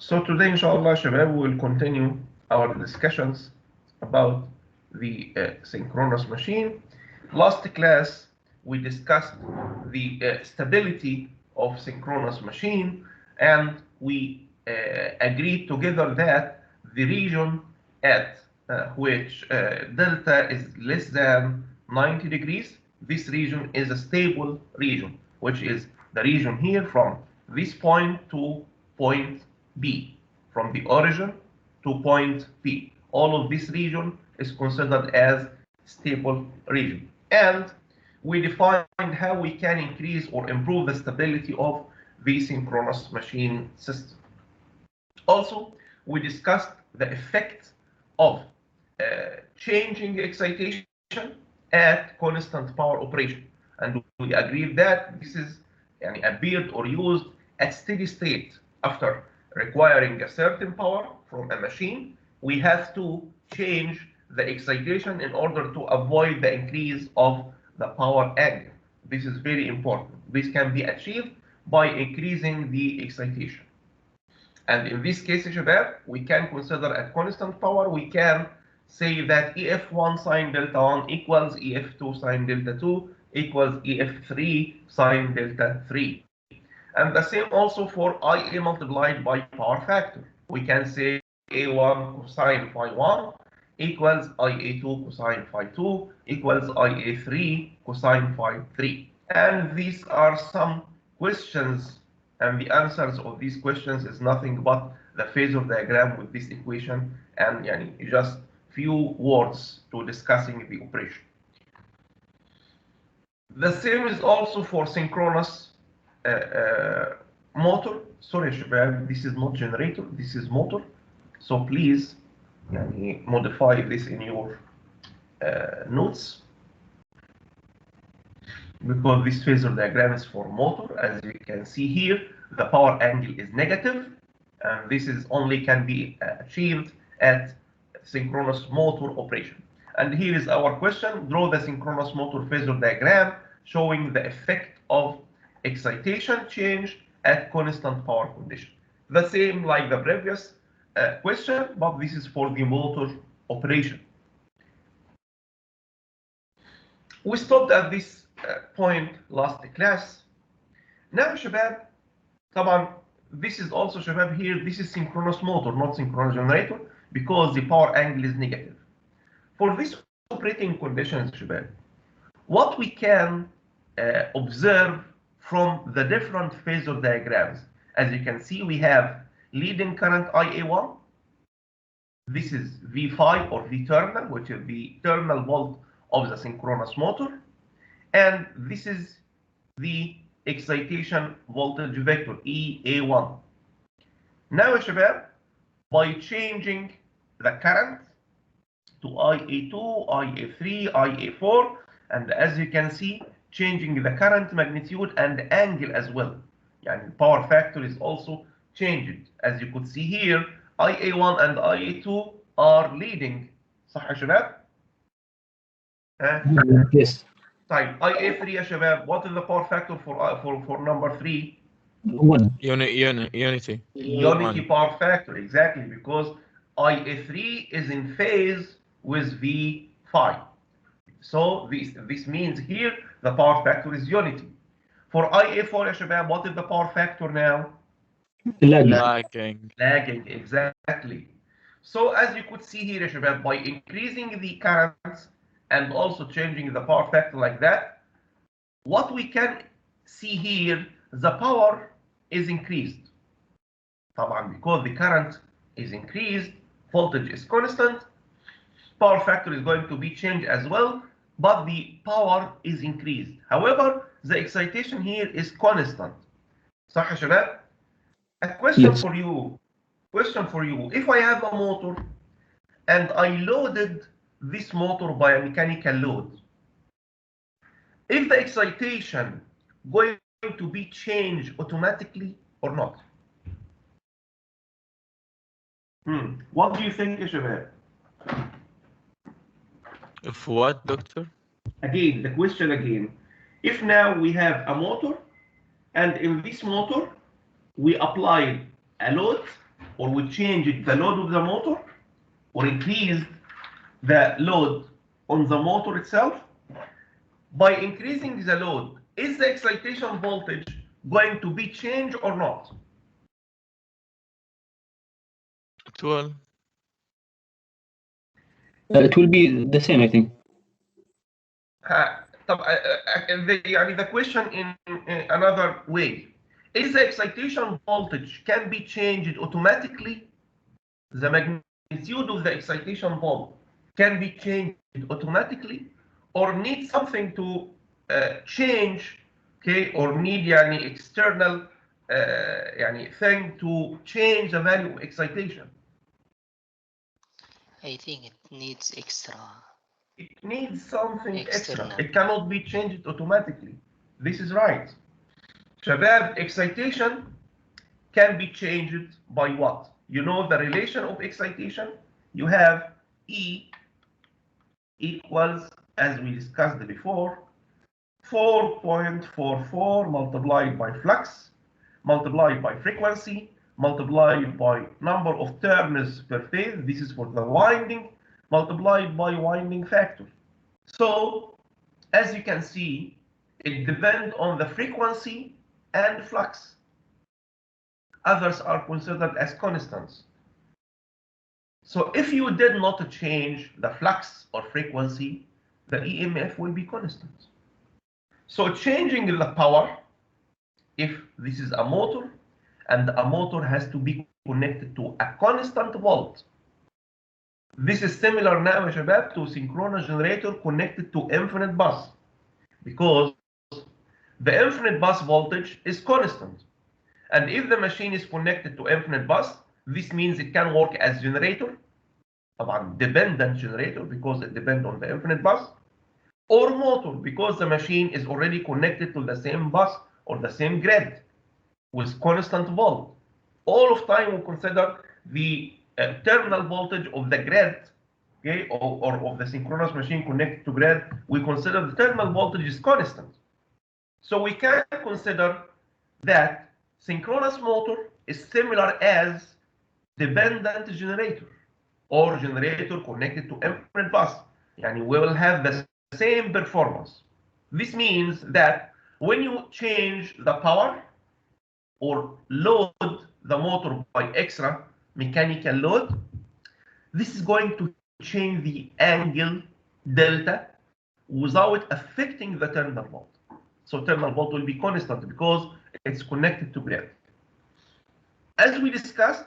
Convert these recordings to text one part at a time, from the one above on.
So today, inshallah, Shabab, we will continue our discussions about the synchronous machine. Last class, we discussed the stability of synchronous machine, and we agreed together that the region at which delta is less than 90 degrees, this region is a stable region, which is the region here from this point to point B, from the origin to point P. All of this region is considered as stable region. And we defined how we can increase or improve the stability of the synchronous machine system. Also, we discussed the effect of changing excitation at constant power operation. And we agreed that this is appeared or used at steady state. After requiring a certain power from a machine, we have to change the excitation in order to avoid the increase of the power angle. This is very important. This can be achieved by increasing the excitation. And in this case, Shabab, we can consider at constant power, we can say that EF1 sine delta 1 equals EF2 sine delta 2 equals EF3 sine delta 3. And the same also for IA multiplied by power factor. We can say A1 cosine phi 1 equals IA2 cosine phi 2 equals IA3 cosine phi 3. And these are some questions, and the answers of these questions is nothing but the phasor diagram with this equation and just few words to discussing the operation. The same is also for synchronous motor. Sorry, Shabab, this is not generator, this is motor. So please modify this in your notes, because this phasor diagram is for motor. As you can see here, the power angle is negative, and this is only can be achieved at synchronous motor operation. And here is our question: draw the synchronous motor phasor diagram showing the effect of excitation change at constant power condition. The same like the previous question, but this is for the motor operation. We stopped at this point last class. Now, Shabab, طبعا, this is also, Shabab, here, this is synchronous motor, not synchronous generator, because the power angle is negative. For this operating conditions, Shabab, what we can observe from the different phasor diagrams. As you can see, we have leading current IA1. This is V phi or V terminal, which is the terminal volt of the synchronous motor. And this is the excitation voltage vector, EA1. Now, Shabab, by changing the current to IA2, IA3, IA4, and as you can see, changing the current magnitude and angle as well. And power factor is also changed. As you could see here, IA1 and IA2 are leading. صح يا شباب؟ Yes. طيب IA3 يا شباب, what is the power factor for number 3? 1. Unity. Unity power factor, exactly, because IA3 is in phase with V phi. So this means here the power factor is unity. For IA4, ya shabab, what is the power factor now? Lagging. Lagging, exactly. So as you could see here, ya shabab, by increasing the currents and also changing the power factor like that, what we can see here, the power is increased. طبعا, because the current is increased, voltage is constant, power factor is going to be changed as well, but the power is increased. However, the excitation here is constant. صح يا شباب? A question Yes. for you. If I have a motor and I loaded this motor by a mechanical load, is the excitation going to be changed automatically or not? What do you think, ya شباب? Of what, doctor? Again, the question again. If now we have a motor, and in this motor we apply a load or we changed the load of the motor or increased the load on the motor itself. By increasing the load, is the excitation voltage going to be changed or not? Well, It will be the same, I think. طب the question in another way, is the excitation voltage can be changed automatically? The magnitude of the excitation volt can be changed automatically, or need something to change, okay, or need external thing to change the value of excitation? I think it needs extra. It needs something extra. External. It cannot be changed automatically. This is right. Shabab, excitation can be changed by what? You know the relation of excitation? You have E equals, as we discussed before, 4.44 multiplied by flux, multiplied by frequency, multiplied by number of turns per phase. This is for the winding, multiplied by winding factor. So, as you can see, it depends on the frequency and flux. Others are considered as constants. So if you did not change the flux or frequency, the EMF will be constant. So changing the power, if this is a motor, and a motor has to be connected to a constant volt. This is similar now, Shabab, to synchronous generator connected to infinite bus, because the infinite bus voltage is constant. And if the machine is connected to infinite bus, this means it can work as generator, dependent generator, because it depends on the infinite bus, or motor, because the machine is already connected to the same bus or the same grid with constant volt. All of time we consider the terminal voltage of the grid, okay, or of the synchronous machine connected to grid. We consider the terminal voltage is constant. So we can consider that synchronous motor is similar as dependent generator or generator connected to infinite bus. We will have the same performance. This means that when you change the power or load the motor by extra mechanical load, this is going to change the angle delta without affecting the terminal volt. So terminal volt will be constant because it's connected to grid. As we discussed,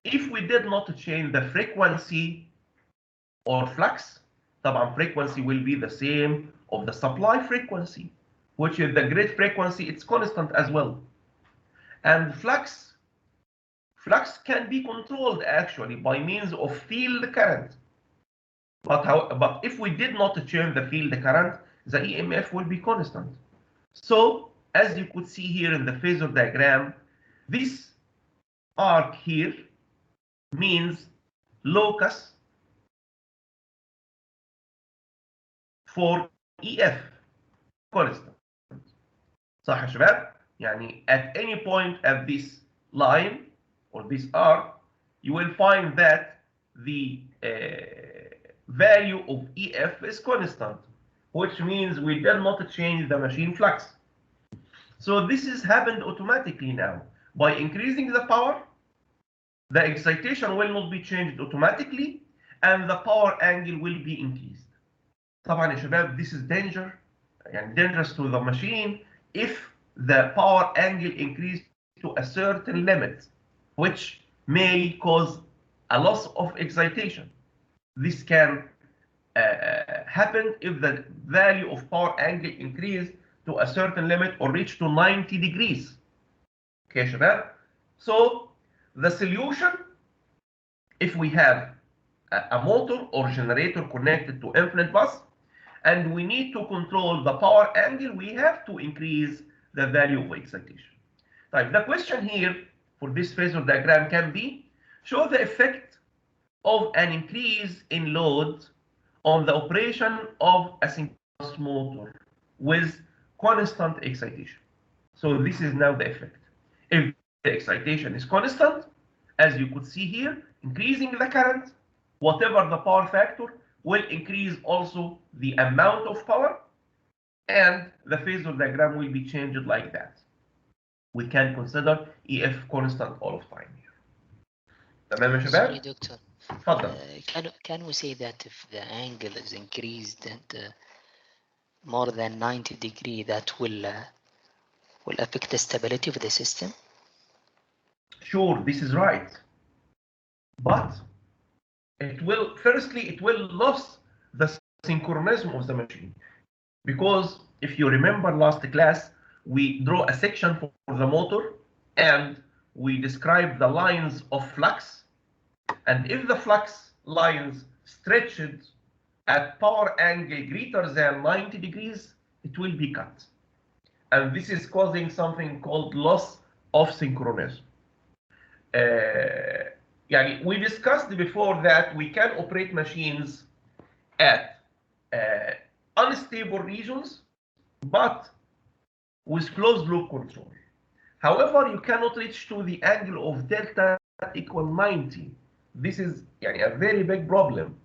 if we did not change the frequency or flux, طبعا frequency will be the same of the supply frequency, which is the grid frequency, it's constant as well. And flux can be controlled actually by means of field current. But if we did not change the field current, the EMF will be constant. So as you could see here in the phasor diagram, this arc here means locus for EF constant. صح يا شباب؟ at any point at this line or this arc, you will find that the value of EF is constant, which means we did not change the machine flux. So this is happened automatically now. By increasing the power, the excitation will not be changed automatically, and the power angle will be increased. طبعا يا شباب, this is dangerous to the machine if the power angle increased to a certain limit, which may cause a loss of excitation. This can happen if the value of power angle increased to a certain limit or reach to 90 degrees. Okay, شباب? So the solution, if we have a motor or generator connected to infinite bus, and we need to control the power angle, we have to increase the value of excitation. Right, the question here for this phasor diagram can be, show the effect of an increase in load on the operation of a synchronous motor with constant excitation. So this is now the effect. If the excitation is constant As you could see here, increasing the current, whatever the power factor, will increase also the amount of power, and the phasor diagram will be changed like that. We can consider EF constant all of time here. تمام يا Sorry, شباب؟ doctor. اتفضل. Can we say that if the angle is increased and more than 90 degrees, that will affect the stability of the system? Sure, this is right. But it will, firstly, it will lose the synchronism of the machine. Because if you remember last class, we draw a section for the motor and we describe the lines of flux. And if the flux lines stretched at power angle greater than 90 degrees, it will be cut. And this is causing something called loss of synchronism. We discussed before that we can operate machines at unstable regions, but with closed loop control. However, you cannot reach to the angle of delta equal 90. This is a very big problem,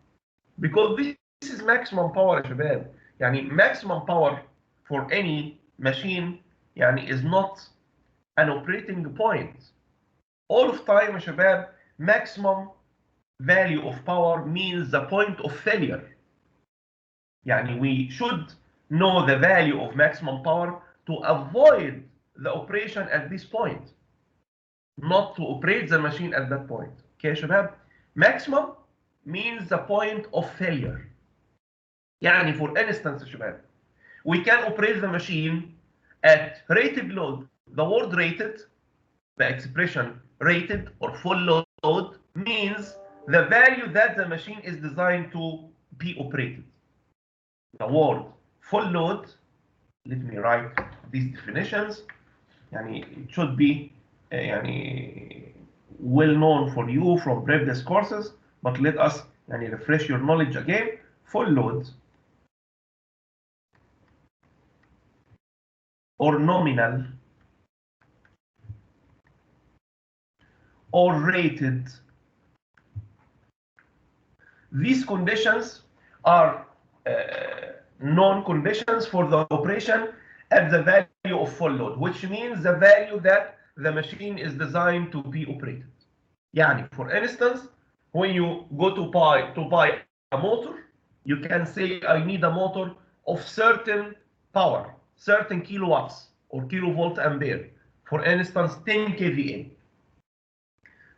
because this is maximum power يا شباب. Maximum power for any machine is not an operating point. All of time يا شباب, maximum value of power means the point of failure. We should know the value of maximum power to avoid the operation at this point, not to operate the machine at that point. Okay يا شباب? Maximum means the point of failure. For instance يا شباب, we can operate the machine at rated load. The word rated, the expression rated or full load, means the value that the machine is designed to be operated. The word full load, let me write these definitions. It should be well known for you from previous courses, but let us refresh your knowledge again. Full load or nominal or rated. These conditions are known conditions for the operation at the value of full load, which means the value that the machine is designed to be operated. For instance, when you go to buy a motor, you can say I need a motor of certain power, certain kilowatts or kilovolt ampere. For instance, 10 kVA.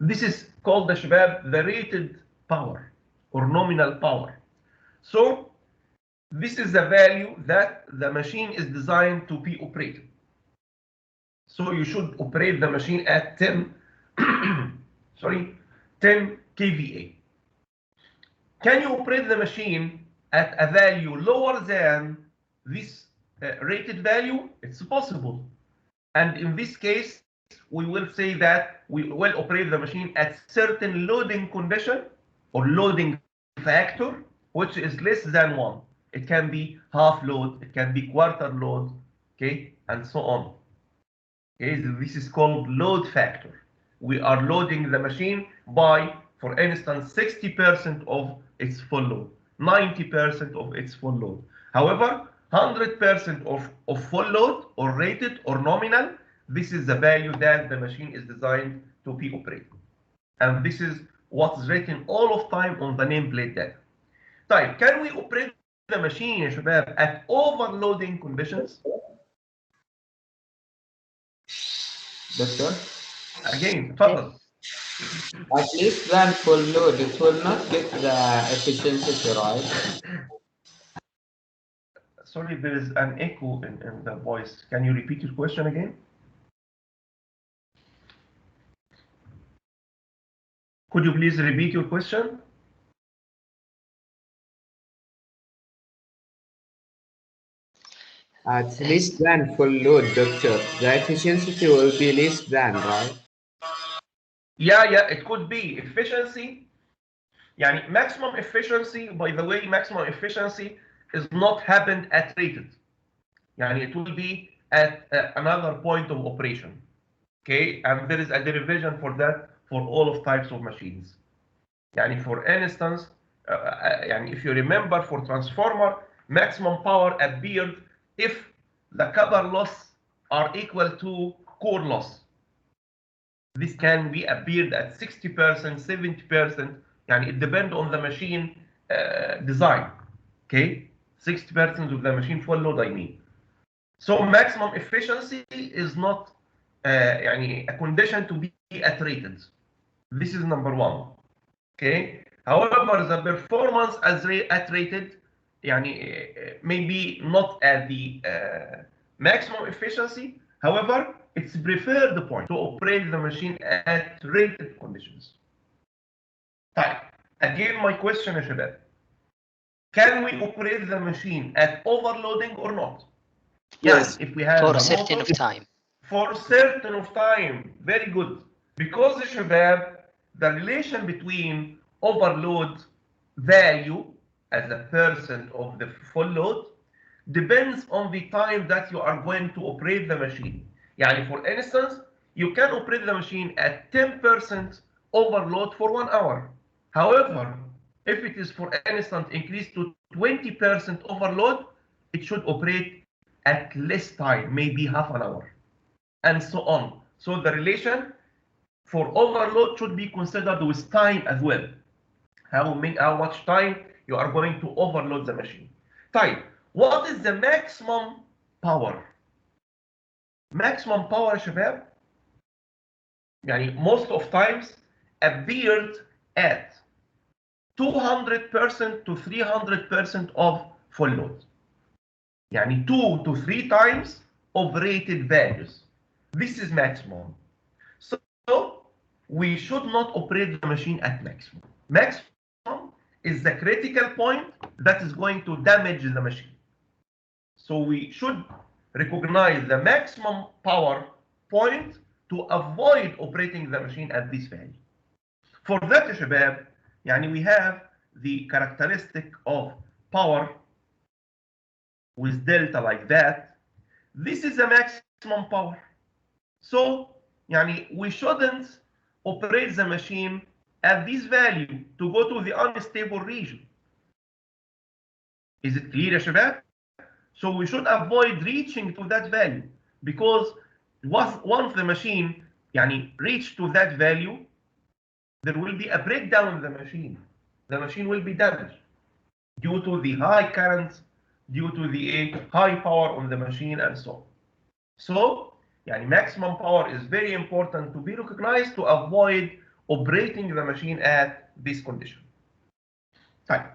This is called the شباب the rated power or nominal power. So this is the value that the machine is designed to be operated. So you should operate the machine at 10 kVA. Can you operate the machine at a value lower than this rated value? It's possible. And in this case, we will say that we will operate the machine at certain loading condition or loading factor, which is less than 1. It can be half load, it can be quarter load, okay, and so on. Okay, this is called load factor. We are loading the machine by, for instance, 60% of its full load, 90% of its full load. However, 100% of full load or rated or nominal, this is the value that the machine is designed to be operated. And this is what's written all of time on the nameplate data. طيب, can we operate the machine يا شباب at overloading conditions? Doctor? Again, تفضل. At least than full load, it will not get the efficiency, right? Sorry, there is an echo in the voice. Can you repeat your question again? Could you please repeat your question? At least than full load, doctor. The efficiency will be less than, right? Yeah, it could be efficiency. Maximum efficiency, by the way, maximum efficiency is not happened at rated. It will be at another point of operation. Okay, and there is a derivation for that for all of types of machines. يعني for instance, يعني if you remember for transformer, maximum power appeared if the copper loss are equal to core loss. This can be appeared at 60%, 70%. يعني it depends on the machine design. Okay, 60% of the machine full load, I mean. So maximum efficiency is not يعني a condition to be iterated. This is number one. Okay. However, the performance as iterated يعني maybe not at the maximum efficiency. However, it's preferred point to operate the machine at rated conditions. طيب, again my question يا شباب. Can we operate the machine at overloading or not? Yes. If we have For the a certain motor, of time. for certain of time. Very good. Because يا شباب, the relation between overload value as a percent of the full load depends on the time that you are going to operate the machine. يعني for instance, you can operate the machine at 10% overload for 1 hour. However, if it is for instance increased to 20% overload, it should operate at less time, maybe half an hour, and so on. So the relation for overload should be considered with time as well. How much time you are going to overload the machine. طيب, what is the maximum power? Maximum power يا شباب, يعني most of times appeared at 200% to 300% of full load. يعني 2 to 3 times of rated values. This is maximum. So we should not operate the machine at maximum. Maximum is the critical point that is going to damage the machine. So we should recognize the maximum power point to avoid operating the machine at this value. For that يا شباب, يعني we have the characteristic of power with delta like that. This is the maximum power. So يعني we shouldn't operate the machine at this value to go to the unstable region. Is it clear يا شباب? So we should avoid reaching to that value, because once the machine يعني reach to that value, there will be a breakdown of the machine. The machine will be damaged due to the high current, due to the high power on the machine, and so on. So يعني maximum power is very important to be recognized to avoid operating the machine at this condition. طيب,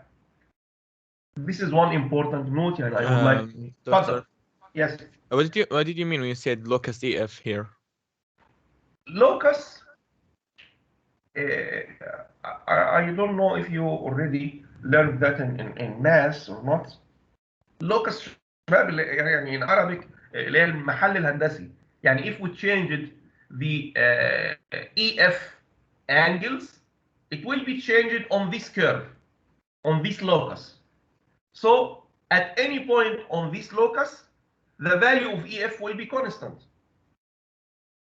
this is one important note, and I would like. Doctor, yes. what did you mean when you said locus EF here? Locus, I don't know if you already learned that in maths or not. Locus يعني in Arabic اللي هي المحل الهندسي. يعني if we changed the EF angles, it will be changed on this curve, on this locus. So at any point on this locus, the value of EF will be constant.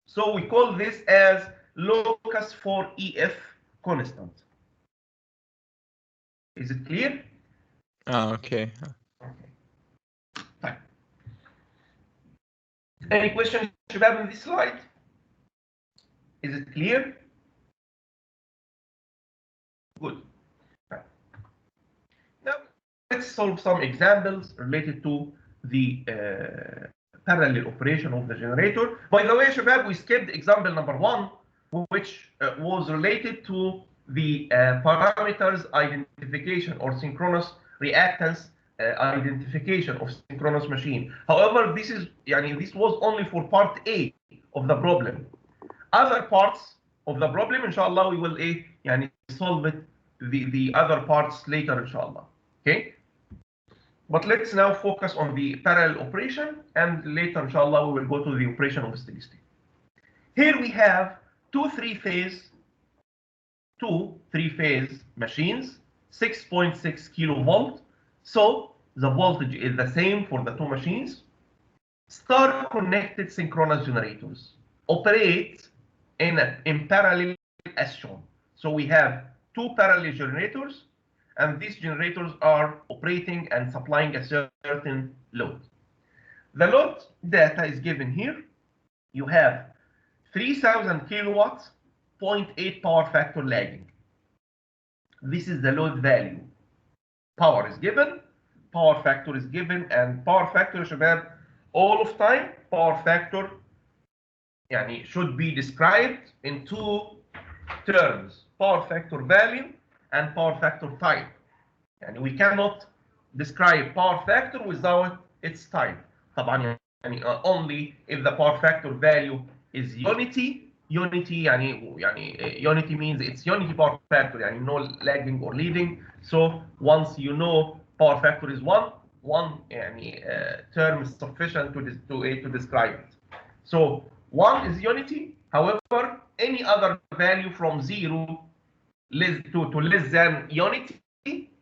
So we call this as locus for EF constant. Is it clear? Oh, okay. Fine. Any questions شباب in this slide? Is it clear? Good. Fine. Now let's solve some examples related to the parallel operation of the generator. By the way, شباب, we skipped example number 1, which was related to the parameters identification or synchronous reactance identification of synchronous machine. However, this was only for part A of the problem. Other parts of the problem, inshallah, we will solve it the other parts later, inshallah. Okay. But let's now focus on the parallel operation, and later, inshallah, we will go to the operation of steady state. Here we have two three-phase machines, 6.6 kilovolt. So the voltage is the same for the two machines. Star-connected synchronous generators operate in parallel as shown. So we have two parallel generators, and these generators are operating and supplying a certain load. The load data is given here. You have 3000 kilowatts, 0.8 power factor lagging. This is the load value. Power is given, power factor is given, and power factor, شباب, all of time power factor يعني should be described in two terms: power factor value and power factor type. يعني we cannot describe power factor without its type. طبعا يعني only if the power factor value is unity. Unity unity means it's unity power factor, يعني no lagging or leading. So once you know power factor is one يعني term is sufficient to describe it. So one is unity. However, any other value from 0 to less than unity,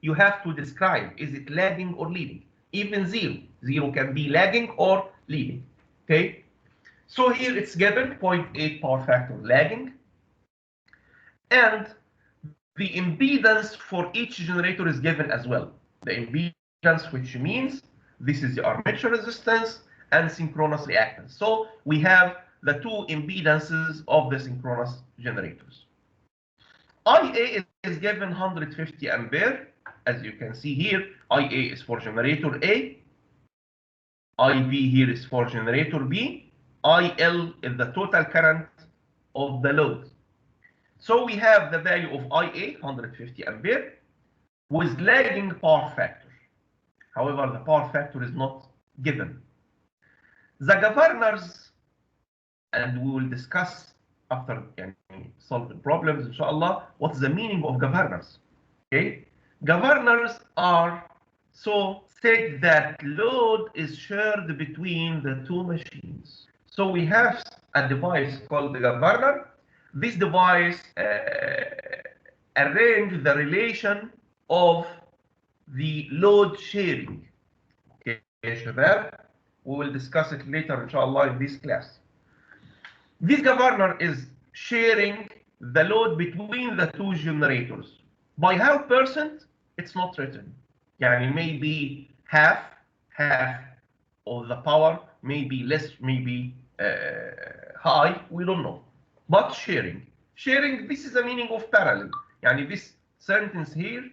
you have to describe, is it lagging or leading? Even 0 can be lagging or leading. Okay, so here it's given 0.8 power factor lagging, and the impedance for each generator is given as well. The impedance, which means this is the armature resistance and synchronous reactance. So we have the two impedances of the synchronous generators. IA is given 150 ampere. As you can see here, IA is for generator A, IB here is for generator B, IL is the total current of the load. So we have the value of IA, 150 ampere, with lagging power factor. However, the power factor is not given. The governors, and we will discuss after solving problems, inshallah, what's the meaning of governors. Okay, governors are so said that load is shared between the two machines. So we have a device called the governor. This device arranges the relation of the load sharing. Okay, شباب, we will discuss it later, inshallah, in this class. This governor is sharing the load between the two generators. By how percent, it's not written. يعني maybe half of the power, maybe less, maybe high, we don't know. But sharing, this is the meaning of parallel. يعني this sentence here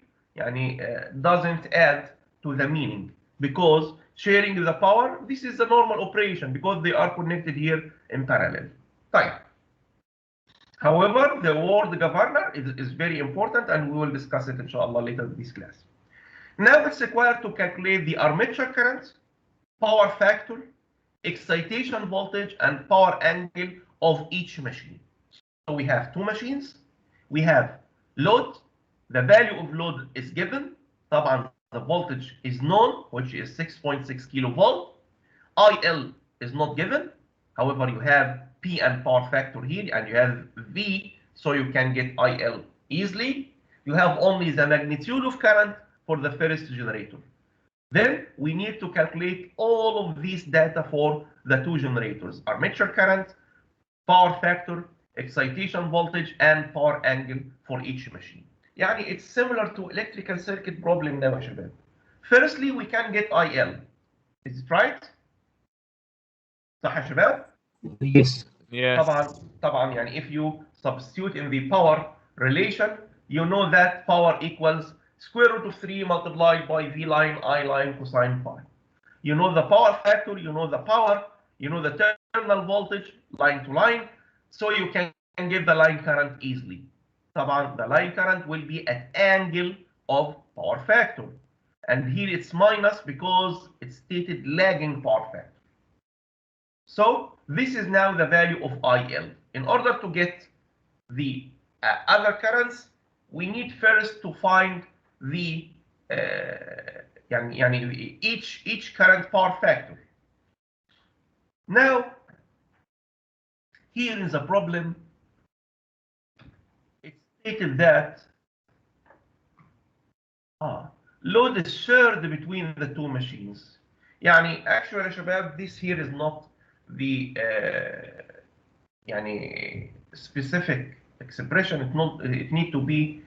doesn't add to the meaning, because sharing the power, this is a normal operation because they are connected here in parallel. Type. However, the word governor is very important, and we will discuss it inshallah later in this class. Now it's required to calculate the armature current, power factor, excitation voltage, and power angle of each machine. So we have two machines. We have load. The value of load is given. طبعا the voltage is known, which is 6.6 kilovolt. IL is not given. However, you have P and power factor here, and you have V, so you can get IL easily. You have only the magnitude of current for the first generator. Then we need to calculate all of these data for the two generators: armature current, power factor, excitation voltage, and power angle for each machine. يعني it's similar to electrical circuit problem now يا شباب. Firstly, we can get IL. Is it right? صح يا شباب؟ Yes. Yes. طبعا يعني if you substitute in the power relation, you know that power equals square root of 3 multiplied by V line I line cosine phi. You know the power factor, you know the power, you know the terminal voltage line to line, so you can give the line current easily. طبعا the line current will be at angle of power factor, and here it's minus because it's stated lagging power factor. So this is now the value of IL. In order to get the other currents, we need first to find the each current power factor. Now, here is a problem. It's stated that load is shared between the two machines. Actually, شباب, this here is not the specific expression, it need to be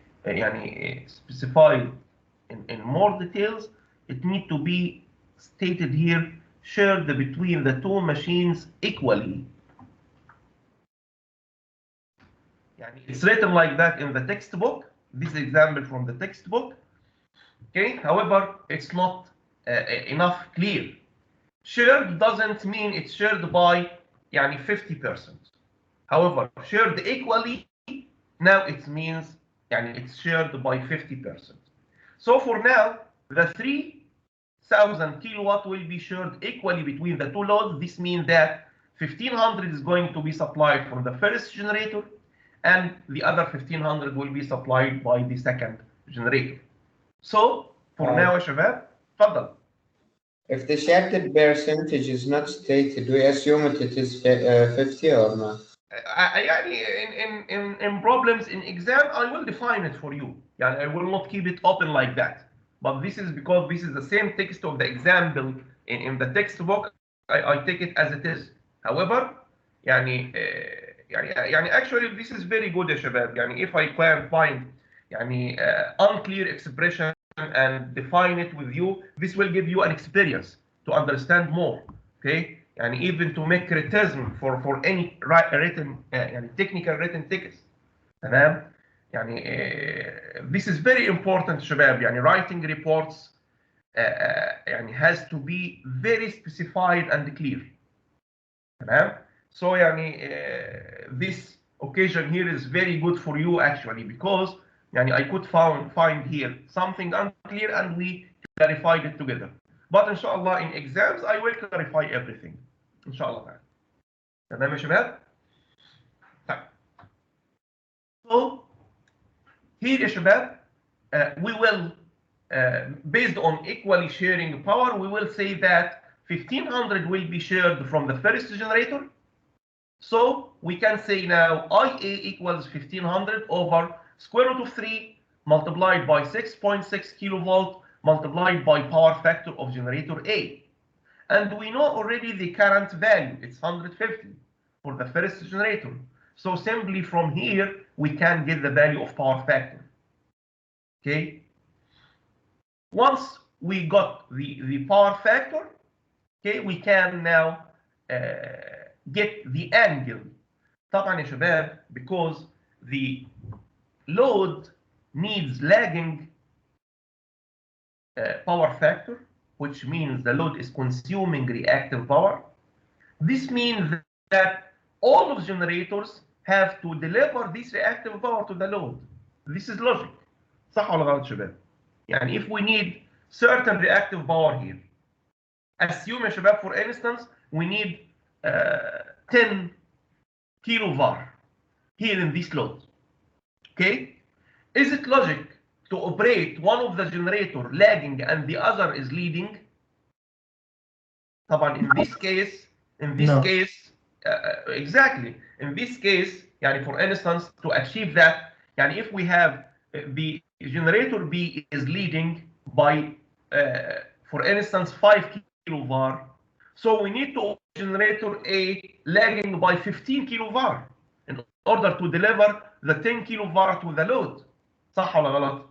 specified in more details. It need to be stated here, shared between the two machines equally. It's written like that in the textbook. This example from the textbook. Okay. However, it's not enough clear. Shared doesn't mean it's shared by 50%. However, shared equally, now it means it's shared by 50%. So for now, the 3,000 kilowatt will be shared equally between the two loads. This means that 1,500 is going to be supplied from the first generator, and the other 1,500 will be supplied by the second generator. So for now, شباب, تفضل. If the shared percentage is not stated, we assume it is 50 or not? In problems in exam, I will define it for you. I will not keep it open like that. But this is because this is the same text of the example in the textbook. I take it as it is. However, actually this is very good يا شباب. If I can find unclear expression and define it with you, this will give you an experience to understand more. Okay, even to make criticism for any written technical written text. تمام. This is very important شباب. Writing reports has to be very specified and clear. تمام. So this occasion here is very good for you actually, because I could find here something unclear and we clarified it together. But inshallah in exams I will clarify everything. Inshallah. تمام يا شباب؟ طيب. So here يا شباب, we will based on equally sharing power, we will say that 1,500 will be shared from the first generator. So we can say now IA equals 1,500 over square root of 3 multiplied by 6.6 kilovolt multiplied by power factor of generator A. And we know already the current value, it's 150 for the first generator. So simply from here, we can get the value of power factor. Okay. Once we got the power factor, okay, we can now get the angle. طبعا يا شباب, because the load needs lagging power factor, which means the load is consuming reactive power. This means that all of generators have to deliver this reactive power to the load. This is logic. صح ولا غلط شباب؟ if we need certain reactive power here, assume يا شباب for instance we need 10 kilovar here in this load. Okay, is it logic to operate one of the generator lagging and the other is leading? طبعا in this case, exactly in this case, for instance, to achieve that, if we have the generator B is leading by for instance 5 kilovar, so we need to generator A lagging by 15 kilovar in order to deliver the 10 kilovar to the load. صح ولا غلط؟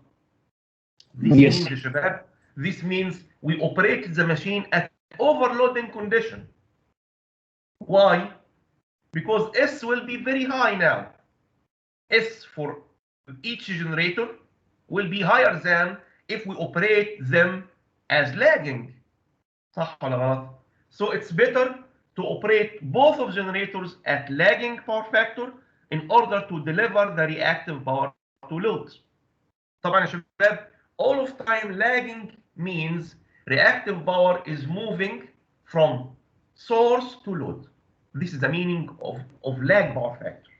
This Yes. means يا شباب, this means we operate the machine at overloading condition. Why? Because S will be very high now. S for each generator will be higher than if we operate them as lagging. صح ولا غلط؟ So it's better to operate both of generators at lagging power factor in order to deliver the reactive power to load. طبعا يا شباب, all of time lagging means reactive power is moving from source to load. This is the meaning of lag power factor.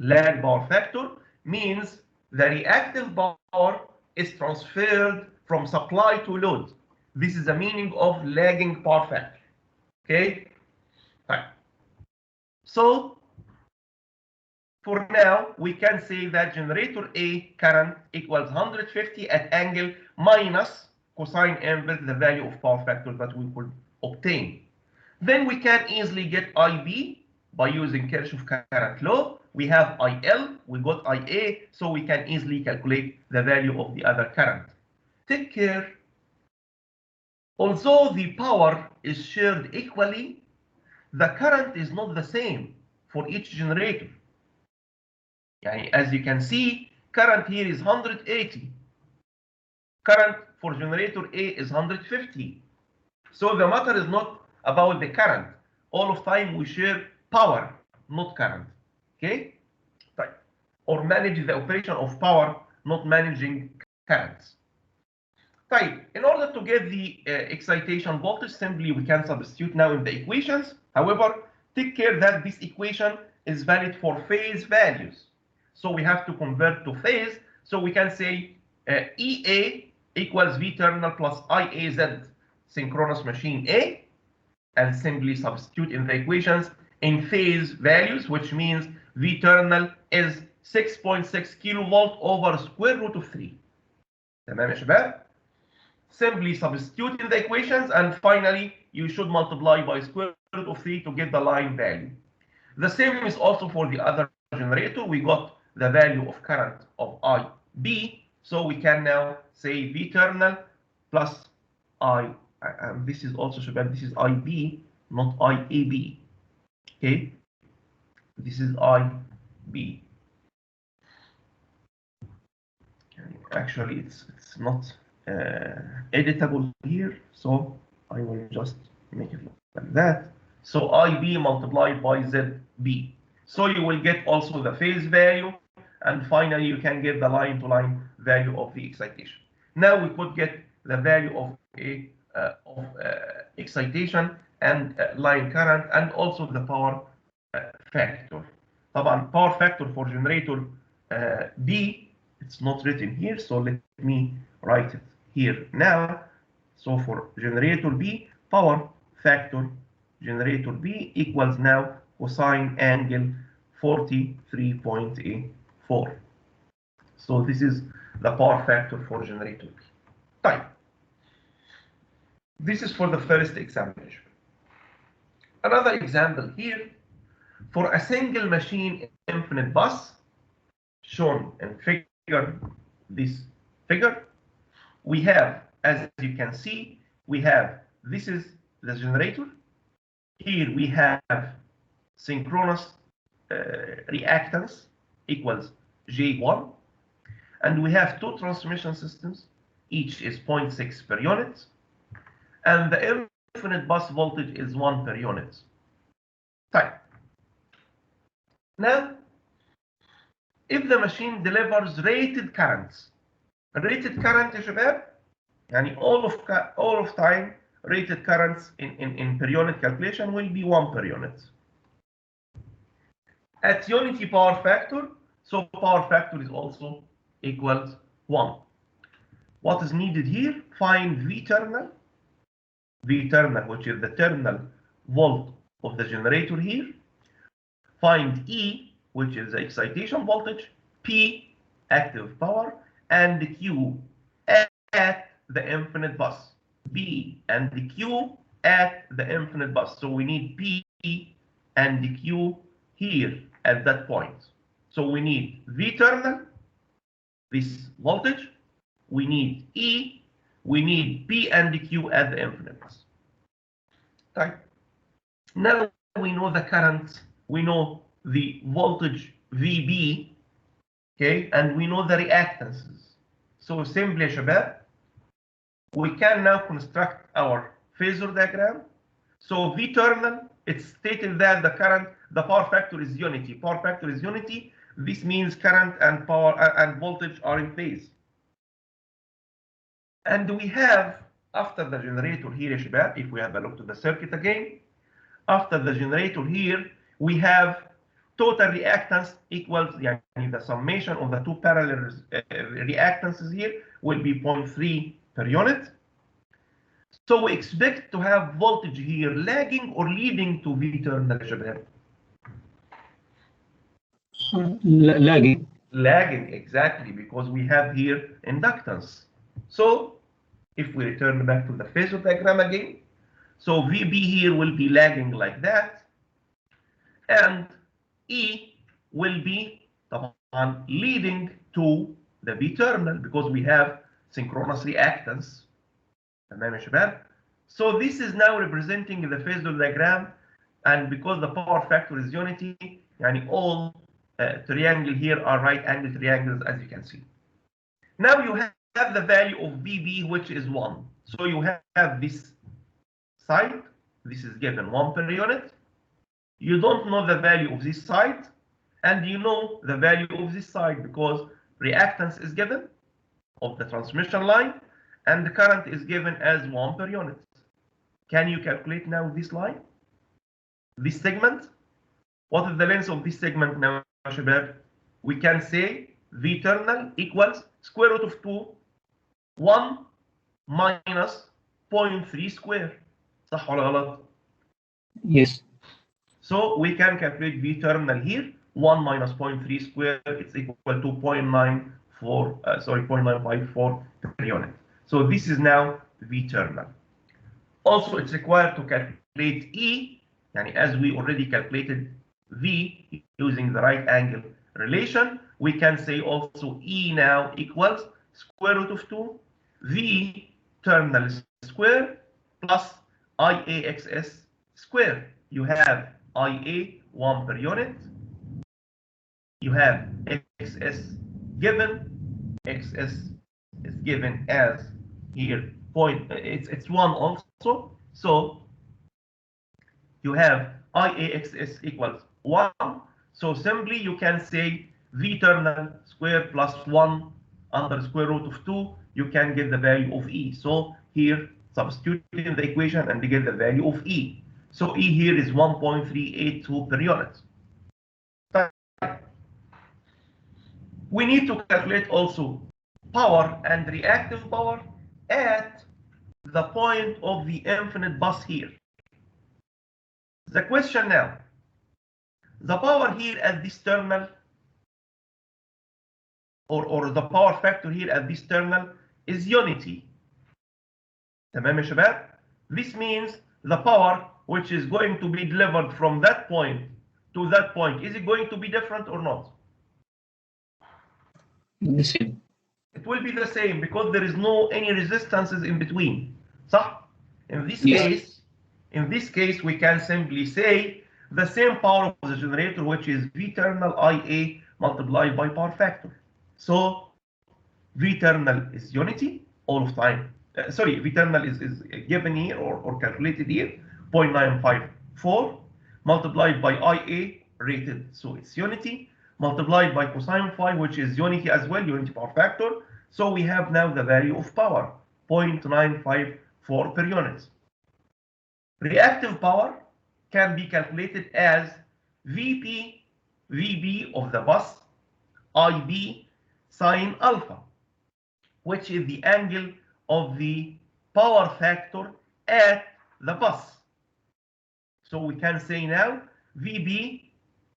Lag power factor means the reactive power is transferred from supply to load. This is the meaning of lagging power factor. Okay? Right. So for now, we can say that generator A current equals 150 at angle minus cosine inverse the value of power factor that we could obtain. Then we can easily get IB by using Kirchhoff current law we have IL, we got IA, so we can easily calculate the value of the other current. Take care. Although the power is shared equally, the current is not the same for each generator. As you can see, current here is 180. Current for generator A is 150. So the matter is not about the current. All of time we share power, not current. Okay? Right. Or manage the operation of power, not managing currents. Right. In order to get the excitation voltage, simply we can substitute now in the equations. However, take care that this equation is valid for phase values. So we have to convert to phase. So we can say EA equals V terminal plus IAZ synchronous machine A, and simply substitute in the equations in phase values, which means V terminal is 6.6 kilovolt over square root of 3. تمام يا شباب؟ Simply substitute in the equations, and finally you should multiply by square root of 3 to get the line value. The same is also for the other generator. We got the value of current of IB, so we can now say V terminal plus I. This is also شباب, this is IB, not IAB. Okay, this is IB. Actually, it's not editable here, so I will just make it like that. So IB multiplied by ZB. So you will get also the phase value, and finally you can get the line-to-line value of the excitation. Now we could get the value of excitation and line current, and also the power factor. طبعا power factor for generator B, it's not written here, so let me write it here now. So for generator B, power factor generator B equals now cosine angle 43.84. So this is the power factor for generator B. Type. This is for the first examination. Another example here, for a single machine infinite bus, shown in this figure, we have, as you can see, we have, this is the generator. Here we have synchronous reactance equals J1, and we have two transmission systems, each is 0.6 per unit, and the infinite bus voltage is 1 per unit. Type. Now, if the machine delivers rated currents, rated current يا شباب, يعني all of time rated currents in per unit calculation will be 1 per unit. At unity power factor, so power factor is also equals 1. What is needed here? Find V terminal, which is the terminal volt of the generator here. Find E, which is the excitation voltage, P, active power, and Q at the infinite bus. B and the Q at the infinite bus. So we need P and the Q here at that point. So we need V terminal, this voltage, we need E, we need P and the Q at the infinite bus. Right. Now we know the current, we know the voltage VB, okay, and we know the reactances. So simply, شباب, we can now construct our phasor diagram. So V terminal, it's stated that the current, the power factor is unity. Power factor is unity. This means current and power and voltage are in phase. And we have, after the generator here, شباب, if we have a look to the circuit again, after the generator here, we have total reactance equals the summation of the two parallel reactances here will be 0.3 per unit. So we expect to have voltage here lagging or leading to V terminal, شباب. Lagging. Lagging, exactly, because we have here inductance. So if we return back to the phasor diagram again, so VB here will be lagging like that, and E will be طبعا leading to the V terminal because we have synchronous reactance. تمام يا شباب. So this is now representing the phase diagram, and because the power factor is unity, يعني all triangle here are right angle triangles, as you can see. Now you have the value of VB, which is 1. So you have this side, this is given 1 per unit. You don't know the value of this side, and you know the value of this side because reactance is given of the transmission line, and the current is given as 1 per unit. Can you calculate now this line? This segment? What is the length of this segment now, شباب? We can say V terminal equals square root of 2, 1 minus 0.3 square. صح ولا غلط? Yes. So we can calculate V terminal here. 1 minus 0.3 square, it's equal to 0.954 per unit. So this is now V terminal. Also, it's required to calculate E, yani as we already calculated V using the right angle relation, we can say also E now equals square root of 2 V terminal square plus IAXS square. You have IA 1 per unit. You have XS given. XS is given as here point. It's 1 also. So you have IAXS equals 1. So simply you can say V terminal square plus 1 under square root of 2. You can get the value of E. So here substitute in the equation and get the value of E. So E here is 1.382 per unit. We need to calculate also power and reactive power at the point of the infinite bus here. The question now, the power here at this terminal or the power factor here at this terminal is unity. تمام يا شباب? This means the power which is going to be delivered from that point to that point, is it going to be different or not? The same. It will be the same because there is no any resistances in between. صح? In this case, we can simply say the same power of the generator, which is V terminal IA multiplied by power factor. So V terminal is unity all of time. V terminal is given here or calculated here, 0.954 multiplied by IA rated, so it's unity, multiplied by cosine phi, which is unity as well, unity power factor. So we have now the value of power, 0.954 per unit. Reactive power can be calculated as VB of the bus, IB sine alpha, which is the angle of the power factor at the bus. So we can say now VB,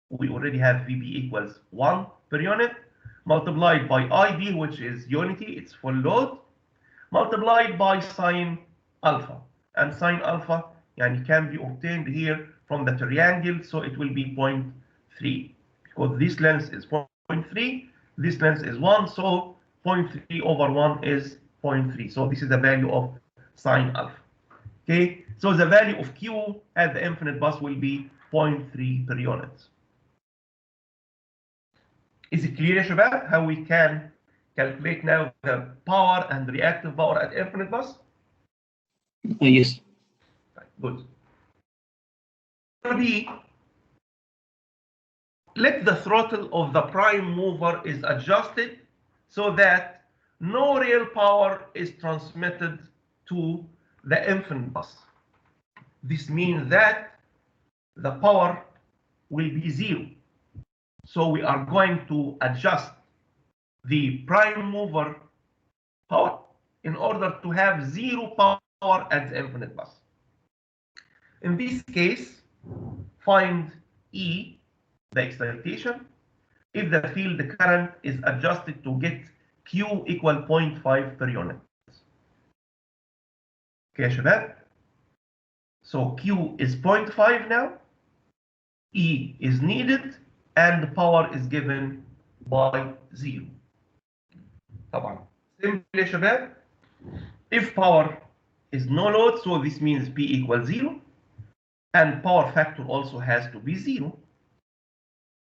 we already have VB equals 1 per unit, multiplied by IB, which is unity, it's full load, multiplied by sine alpha. And sine alpha can be obtained here from the triangle, so it will be 0.3. Because this length is 0.3, this length is 1, so 0.3 over 1 is 0.3. So this is the value of sine alpha. Okay, so the value of Q at the infinite bus will be 0.3 per unit. Is it clear, شباب, how we can calculate now the power and reactive power at infinite bus? Yes. Good. B, let the throttle of the prime mover is adjusted so that no real power is transmitted to the infinite bus. This means that the power will be 0. So we are going to adjust the prime mover power in order to have 0 power at the infinite bus. In this case, find E, the excitation, if the field current is adjusted to get Q equal 0.5 per unit. Okay, شباب? So Q is 0.5 now, E is needed, and the power is given by 0. طبعا simple يا شباب. If power is no load, so this means P equals 0, and power factor also has to be 0.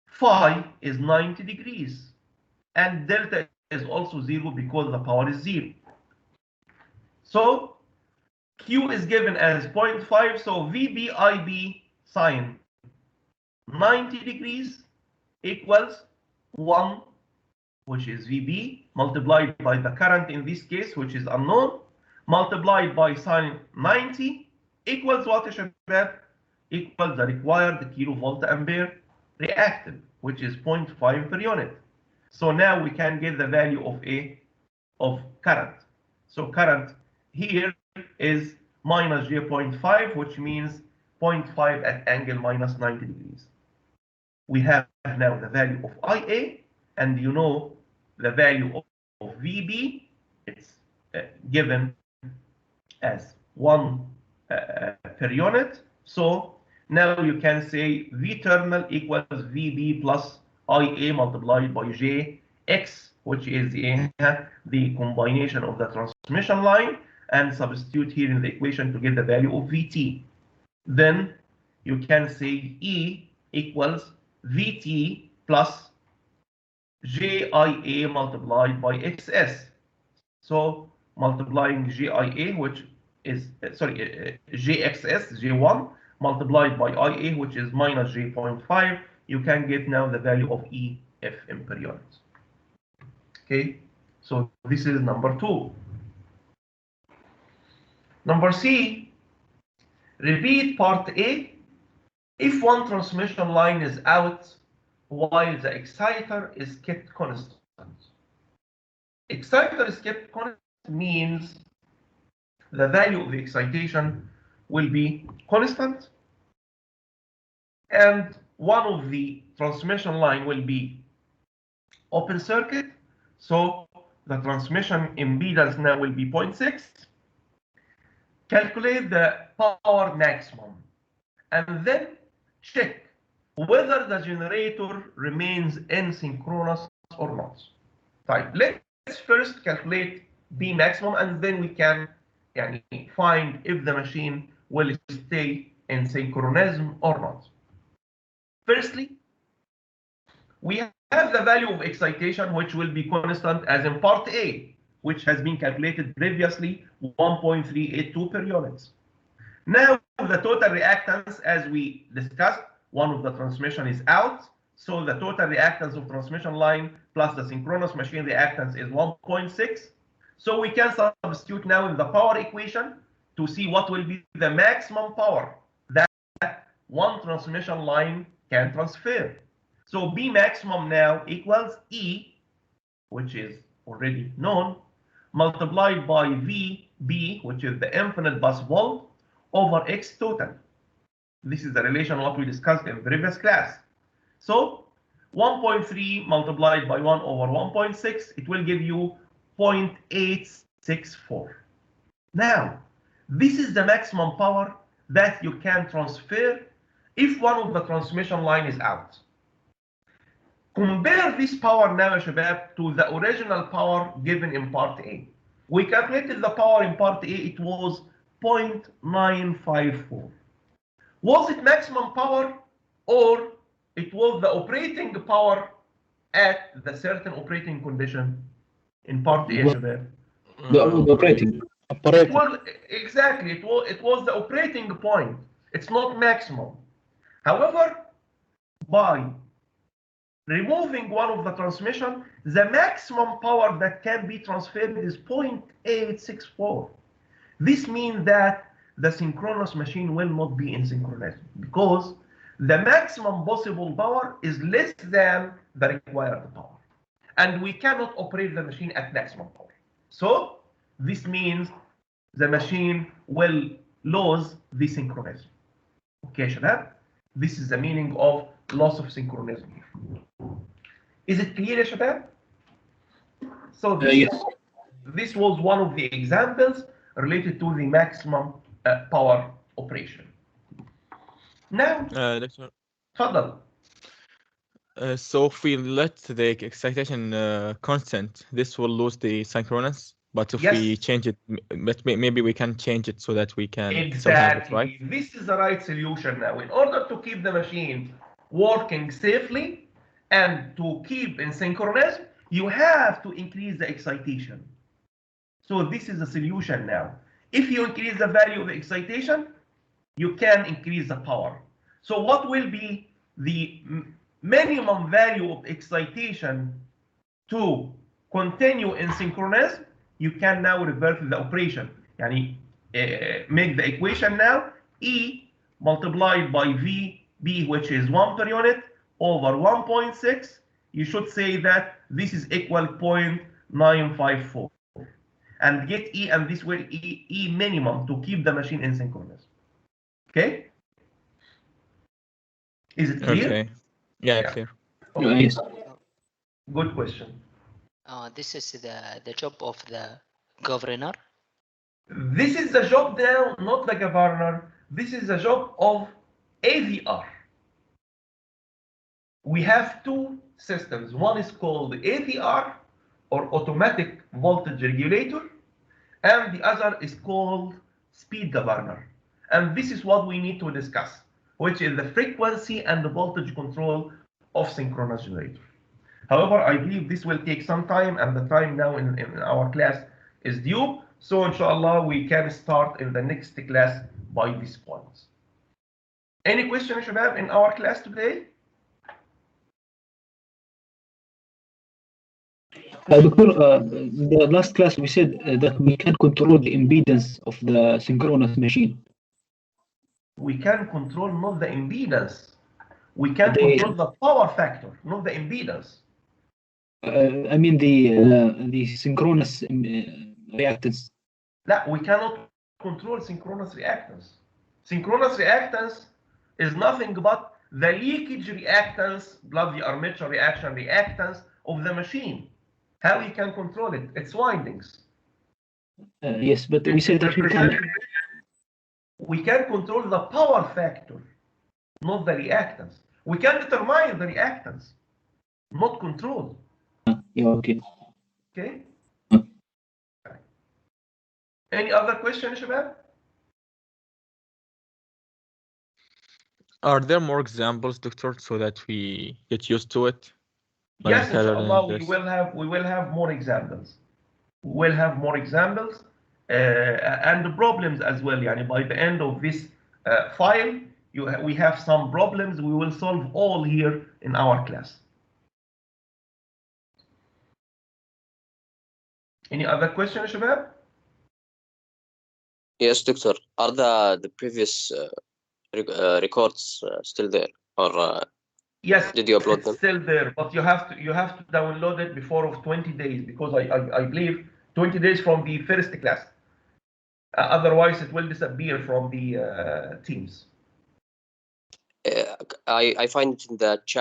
Phi is 90 degrees, and delta is also 0 because the power is 0. So Q is given as 0.5, so VBIB sine 90 degrees equals 1, which is VB, multiplied by the current in this case, which is unknown, multiplied by sine 90 equals what, شباب? Equals the required kilovolt ampere reactive, which is 0.5 per unit. So now we can get the value of current. So current here is minus J.5, which means 0.5 at angle minus 90 degrees. We have now the value of IA, and you know the value of VB. It's given as 1 per unit. So now you can say V terminal equals VB plus IA multiplied by JX, which is the combination of the transmission line, and substitute here in the equation to get the value of VT. Then you can say E equals VT plus JIA multiplied by XS. So multiplying JIA, which is, JXS, J1, multiplied by IA, which is minus J.5, you can get now the value of EFM per unit. Okay, so this is number 2. Number C, repeat part A. If one transmission line is out while the exciter is kept constant. Exciter is kept constant means the value of the excitation will be constant, and one of the transmission line will be open circuit. So the transmission impedance now will be 0.6. Calculate the power maximum, and then check whether the generator remains in synchronous or not. Right. Let's first calculate B maximum, and then we can find if the machine will stay in synchronism or not. Firstly, we have the value of excitation, which will be constant as in part A, which has been calculated previously, 1.382 per unit. Now the total reactance, as we discussed, one of the transmission is out, so the total reactance of transmission line plus the synchronous machine reactance is 1.6. So we can substitute now in the power equation to see what will be the maximum power that one transmission line can transfer. So B maximum now equals E, which is already known, multiplied by VB, which is the infinite bus volt, over X total. This is the relation what we discussed in previous class. So 1.3 multiplied by 1 over 1.6, it will give you 0.864. Now, this is the maximum power that you can transfer if one of the transmission line is out. Compare this power now, شباب, to the original power given in part A. We calculated the power in part A, it was 0.954. Was it maximum power, or it was the operating power at the certain operating condition in part A, شباب? The operating. Well, exactly, it was the operating point. It's not maximum. However, by removing one of the transmission, the maximum power that can be transferred is 0.864. This means that the synchronous machine will not be in synchronism because the maximum possible power is less than the required power. And we cannot operate the machine at maximum power. So this means the machine will lose the synchronism. Okay, Shabab? This is the meaning of loss of synchronism. Is it clear, Shabab? So this was one of the examples related to the maximum power operation. Now, Doctor, تفضل. So if we let the excitation constant, this will lose the synchronous. But if we Yes. change it, but maybe we can change it so that we can still have it, right? Exactly. This is the right solution now. In order to keep the machine working safely and to keep in synchronous, you have to increase the excitation. So this is the solution now. If you increase the value of the excitation, you can increase the power. So what will be the minimum value of excitation to continue in synchronous? You can now revert the operation. Yani, make the equation now, E multiplied by VB, which is 1 per unit, over 1.6. You should say that this is equal 0.954. And get E, and this will E minimum to keep the machine in synchronous. Okay? Is it clear? Okay. Yeah, Yeah. clear. Okay. Yes. Good question. This is the job of the governor. This is the job now, not the governor. This is the job of AVR. We have two systems. One is called AVR, or automatic voltage regulator, and the other is called speed governor. And this is what we need to discuss, which is the frequency and the voltage control of synchronous generator. However, I believe this will take some time, and the time now in our class is due. So inshallah, we can start in the next class by these points. Any question, Shabab, in our class today? Doctor, the last class we said that we can control the impedance of the synchronous machine. We can control not the impedance. We can The- control the power factor, not the impedance. I mean the synchronous reactance. No, we cannot control synchronous reactance. Synchronous reactance is nothing but the leakage reactance plus the armature reaction reactance of the machine. How you can control it? It's windings. Yes, but we said that we can control the power factor, not the reactance. We can determine the reactance, not control. Yeah, okay. Okay? Any other question, Shabab? Are there more examples, Doctor, so that we get used to it? When Yes, we start learning inshallah, this? we will have more examples. We will have more examples and the problems as well. Yani by the end of this file, we have some problems we will solve all here in our class. Any other question, Shabab? Yes, Doctor. Are the previous records still there, or Yes, did you upload it's them? still there, but you have to download it before of 20 days because I believe 20 days from the first class. Otherwise, it will disappear from the Teams. I find it in the chat